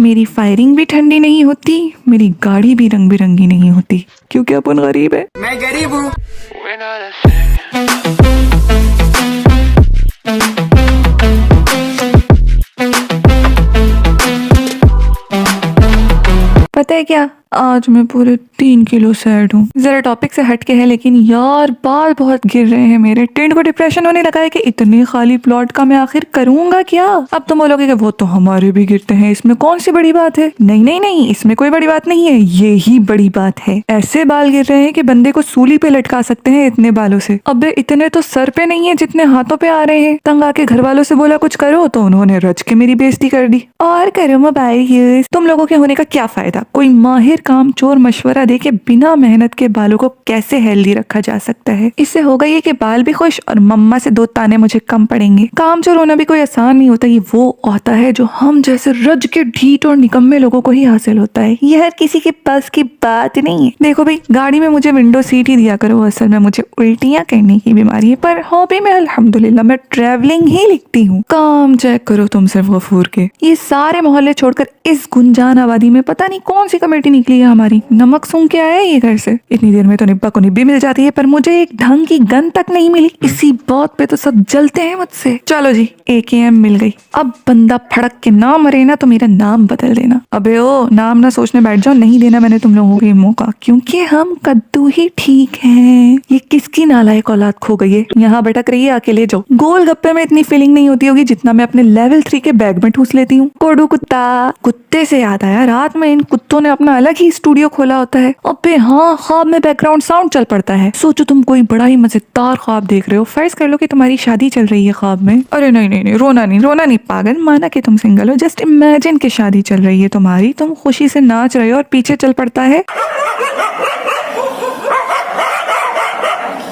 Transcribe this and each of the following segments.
मेरी फायरिंग भी ठंडी नहीं होती, मेरी गाड़ी भी रंग बिरंगी नहीं होती, क्योंकि अपन गरीब है। मैं गरीब हूँ। पता है क्या, आज मैं पूरे 3 किलो सैड हूँ। जरा टॉपिक से हट के है, लेकिन यार बाल बहुत गिर रहे हैं मेरे। टेंट को डिप्रेशन होने लगा है कि इतने खाली प्लॉट का मैं आखिर करूंगा क्या। अब तो बोलोगे कि वो तो हमारे भी गिरते हैं, इसमें कौन सी बड़ी बात है। नहीं नहीं नहीं, इसमें कोई बड़ी बात नहीं है, ये ही बड़ी बात है। ऐसे बाल गिर रहे हैं कि बंदे को सूली पे लटका सकते हैं इतने बालों से। अबे इतने तो सर पे नहीं है जितने हाथों पे आ रहे हैं। तंग आके घर वालों से बोला कुछ करो तो उन्होंने रच के मेरी बेइज्जती कर दी। और करो मोबाइल यूज। तुम लोगों के होने का क्या फायदा। कोई माहिर काम चोर मशवरा दे के बिना मेहनत के बालों को कैसे हेल्दी रखा जा सकता है। इससे होगा ये कि बाल भी खुश और मम्मा से 2 ताने मुझे कम पड़ेंगे। काम चोर होना भी कोई आसान नहीं होता, ये वो होता है जो हम जैसे रज के ढीठ और निकम्मे लोगों को ही हासिल होता है। ये हर किसी के पास की बात नहीं है। देखो भाई, गाड़ी में मुझे विंडो सीट ही दिया करो, असल में मुझे उल्टियां करने की बीमारी है, पर हॉबी में अल्हम्दुलिल्लाह मैं ट्रैवलिंग ही लिखती हूँ। काम चेक करो तुम सिर्फ गफूर के। ये सारे मोहल्ले छोड़कर इस गुंजान आबादी में पता नहीं कौन सी कमेटी निकली है हमारी। नमक सूंघ के आया ये घर से। इतनी देर में तो निब्बा को निब्बी मिल जाती है, पर मुझे एक ढंग की गन तक नहीं मिली। इसी बात पे तो सब जलते हैं मुझसे। चलो जी, AKM मिल गई। अब बंदा फड़क के ना मरे ना तो मेरा नाम बदल देना। अबे ओ, नाम ना सोचने बैठ जाओ। नहीं देना मैंने तुम लोगों को ये मौका, क्योंकि हम कद्दू ही ठीक हैं। ये किसकी नालायक औलाद खो गई है, यहाँ भटक रही है, अकेले जाओ। गोल गप्पे में इतनी फीलिंग नहीं होती होगी जितना मैं अपने लेवल 3 के बैग में ठूस लेती हूँ। कोडू कुत्ता। कुत्ते से याद आया, रात में इन कुत्तों ने अपना अलग ही स्टूडियो खोला होता है। अबे हाँ, ख्वाब में बैकग्राउंड साउंड चल पड़ता है। सोचो तुम कोई बड़ा ही मजेदार ख्वाब देख रहे हो। फर्ज कर लो कि तुम्हारी शादी चल रही है ख्वाब में। अरे नहीं नहीं नहीं, रोना नहीं पागल। माना कि तुम सिंगल हो, जस्ट इमेजिन कि शादी चल रही है तुम्हारी, तुम खुशी से नाच रहे हो और पीछे चल पड़ता है।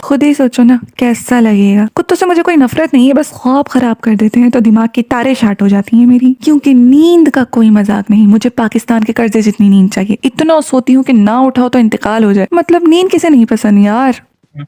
खुद ही सोचो ना कैसा लगेगा। कुत्तों से मुझे कोई नफरत नहीं है, बस ख्वाब खराब कर देते हैं तो दिमाग की तारें शार्ट हो जाती हैं मेरी। क्योंकि नींद का कोई मजाक नहीं। मुझे पाकिस्तान के कर्जे जितनी नींद चाहिए। इतना सोती हूँ कि ना उठाओ तो इंतकाल हो जाए। मतलब नींद किसे नहीं पसंद यार,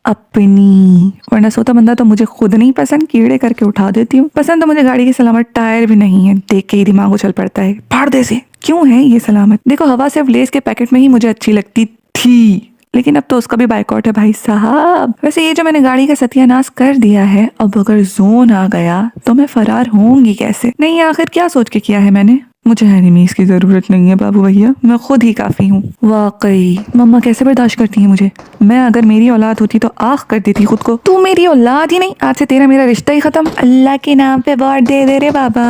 अपनी। वरना सोता बंदा तो मुझे खुद नहीं पसंद, कीड़े करके उठा देती हूँ। पसंद तो मुझे गाड़ी के सलामत टायर भी नहीं है, देख के ही दिमाग उछल पड़ता है। फाड़ दे से। क्यों है ये सलामत। देखो, हवा सिर्फ लेस के पैकेट में ही मुझे अच्छी लगती थी, लेकिन अब तो उसका भी बाइकआउट है भाई साहब। वैसे ये जो मैंने गाड़ी का सत्यानाश कर दिया है, अब अगर जोन आ गया तो मैं फरार होंगी कैसे। नहीं, आखिर क्या सोच के किया है मैंने। मुझे एनिमीज की जरूरत नहीं है बाबू भैया, मैं खुद ही काफी हूँ। वाकई मम्मा कैसे बर्दाश्त करती है मुझे। मैं अगर मेरी औलाद होती तो आख कर देती खुद को। तू मेरी औलाद ही नहीं, आज से तेरा मेरा रिश्ता ही खत्म। अल्लाह के नाम पे वोट दे दे रे बाबा।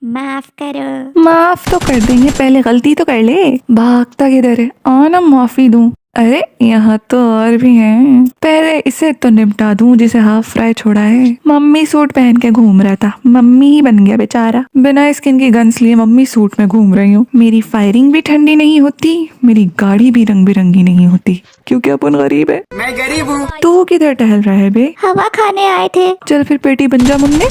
माफ करो। माफ तो कर देंगे, पहले गलती तो कर ले। भागता किधर है, आना माफी दूं। अरे यहाँ तो और भी हैं। पहले इसे तो निपटा दूं जिसे हाफ फ्राई छोड़ा है। मम्मी सूट पहन के घूम रहा था, मम्मी ही बन गया बेचारा। बिना स्किन की गन्स लिए मम्मी सूट में घूम रही हूँ। मेरी फायरिंग भी ठंडी नहीं होती, मेरी गाड़ी भी रंग बिरंगी नहीं होती, क्योंकि अपन गरीब है। मैं गरीब हूँ। तू किधर टहल रहा है बे। हवा खाने आए थे। चल फिर पेटी बन जा मुन्ने।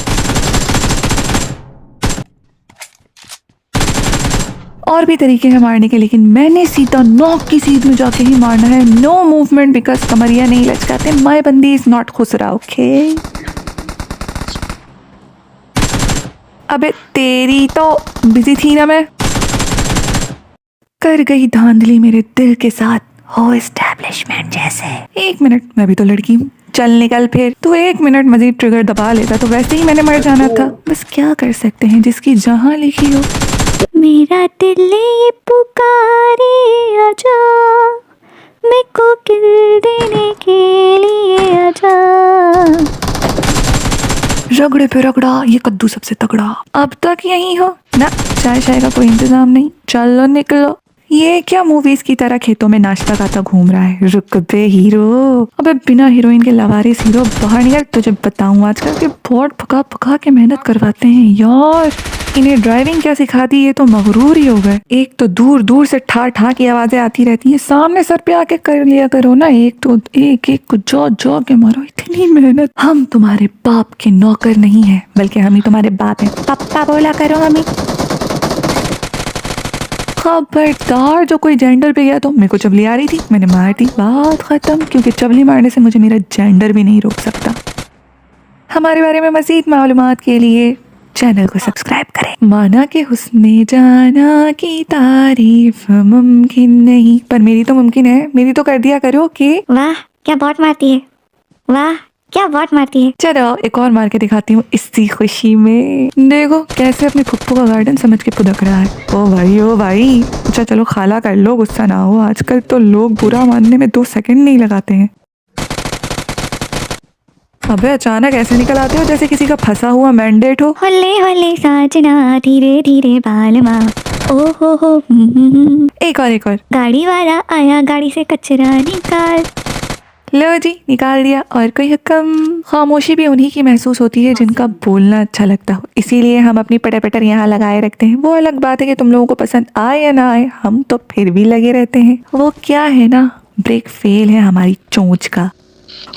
और भी तरीके हैं मारने के, लेकिन मैंने सीधा नॉक की सीध में जाके ही मारना है। नो मूवमेंट बिकॉज कमरिया नहीं लचकाते। माय बंदी इज नॉट खुसरा। ओके अबे तेरी तो बिजी थी ना मैं। कर गई धांधली मेरे दिल के साथ, हो एस्टैब्लिशमेंट जैसे। 1 मिनट, मैं भी तो लड़की हूँ। चल निकल फिर। तू 1 मिनट मजीद ट्रिगर दबा लेता तो वैसे ही मैंने मर जाना था। बस क्या कर सकते हैं, जिसकी जहां लिखी हो। मेरा दिल ये पुकारे आजा, मैं को किल देने के लिए आजा। रगड़े पे रगड़ा, ये कद्दू सबसे तगड़ा। अब तक यही हो ना, चाय शाय का कोई इंतजाम नहीं। चलो निकलो। ये क्या मूवीज की तरह खेतों में नाश्ता खाता घूम रहा है। रुक बे हीरो। अबे बिना हीरोइन के लवारिस हीरो बाहर निकल। तुझे बताऊं आजकल के बहुत पका पका के मेहनत करवाते हैं यार। इन्हें ड्राइविंग क्या सिखाती, ये तो मगरूर ही हो गए। एक तो दूर दूर से ठा ठा की आवाजें आती रहती हैं, सामने सर पे आके कर लिया करो ना। एक तो एक एक को जौ जौ के मारो। इतनी मेहनत। हम तुम्हारे बाप के नौकर नहीं है, बल्कि हम ही तुम्हारे बाप हैं। पप्पा बोला करो हमें। खबरदार जो कोई जेंडर पे गया तो। मेरे को चबली आ रही थी, मैंने मार दी, बात खत्म। क्योंकि चबली मारने से मुझे मेरा जेंडर भी नहीं रोक सकता। हमारे बारे में मजीद मालूमात के लिए चैनल को सब्सक्राइब करें। माना कि हुस्ने जाना की तारीफ मुमकिन नहीं, पर मेरी तो मुमकिन है, मेरी तो कर दिया करो कि। वाह क्या बॉट मारती है, वाह क्या बॉट मारती है। चलो एक और मार के दिखाती हूँ इसी खुशी में। देखो कैसे अपने फुप्पू का गार्डन समझ के पुदक रहा है। ओ भाई ओ भाई, अच्छा चलो खाला कर लो, गुस्सा ना हो। आजकल तो लोग बुरा मानने में 2 सेकंड नहीं लगाते हैं। अबे अचानक ऐसे निकल आते हो जैसे किसी का फंसा हुआ मैंडेट हो। होले होले साजना धीरे धीरे बालमा, ओ हो एक और गाड़ी वाला आया, गाड़ी से कचरा निकाल। लो जी निकाल दिया। और कोई हुक्म। खामोशी भी उन्हीं की महसूस होती है जिनका बोलना अच्छा लगता हो, इसीलिए हम अपनी पटर पटर यहाँ लगाए रखते हैं। वो अलग बात है कि तुम लोगों को पसंद आए या ना आए, हम तो फिर भी लगे रहते हैं। वो क्या है ना, ब्रेक फेल है हमारी चोंच का।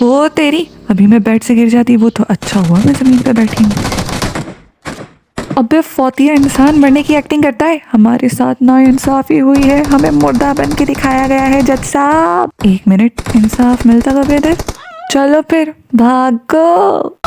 ओ तेरी, अभी मैं बेड से गिर जाती, वो तो अच्छा हुआ मैं जमीन पे बैठी हूँ। अबे फौतिया इंसान मरने की एक्टिंग करता है। हमारे साथ ना इंसाफी हुई है, हमें मुर्दा बन के दिखाया गया है जज साहब। 1 मिनट, इंसाफ मिलता कब इधर। चलो फिर भागो।